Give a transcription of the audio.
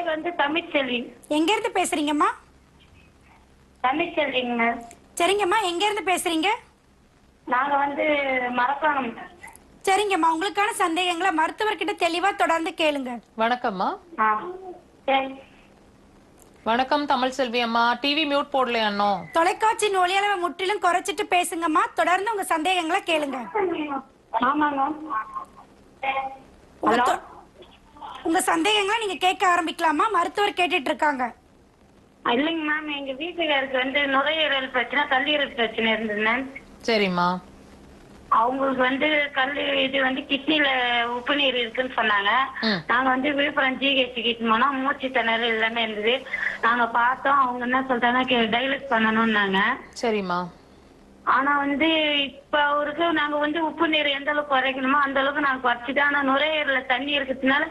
பேர் வந்து தமிழ்ச்செல்வி. எங்க இருந்து பேசுறீங்கம்மா? தமிழ்ச்செல்விங்க. சரிங்கம்மா, எங்க இருந்து பேசுறீங்க? நாங்க வந்து மரக்காணம். சரிங்கம்மா, உங்களுக்கான சந்தேகங்களை மருத்துவர்கிட்ட தெளிவா தொடர்ந்து கேளுங்க. வணக்கம்மா. ஆ சரி. வணக்கம் தமிழ் செல்வி அம்மா. டிவி மியூட் போடலையா இன்னும்? தொலைக்காட்சி ஒளியளவை முற்றிலும் குறைச்சிட்டு பேசுங்கம்மா. தொடர்ந்து உங்க சந்தேகங்களை கேளுங்க. ஆமாங்க. உங்க ஹலோ. உங்க சந்தேகங்களை நீங்க கேட்க ஆரம்பிக்கலாமா? மருத்துவர் கேட்டுட்டு இருக்காங்க. இல்லைங்க மேம், எங்க வீட்டுக்காருக்கு வந்து நுரையீரல் பிரச்சனை, கல்லீரல் பிரச்சனை இருந்தது மேம். சரிம்மா. அவங்களுக்கு வந்து இது வந்து கிட்னில உப்பு நீர் இருக்குன்னு சொன்னாங்க. ம். நாங்க வந்து விழுப்புரம் ஜிஹெச் கிட்ட போனா மூச்சு திணறல் எல்லாமே இருந்தது. நாங்க பார்த்தோம். அவங்க என்ன சொல்றாங்க, டைலஸ் பண்ணணும்னாங்க. சரிம்மா. ஆனா வந்து இப்ப அவருக்கு நாங்க வந்து உப்பு நீர் எந்த அளவுக்கு குறைக்கணுமோ அந்த அளவுக்கு நாங்க குறைச்சிட்டோம். ஆனா நுரையீரல தண்ணி இருக்கிறதுனால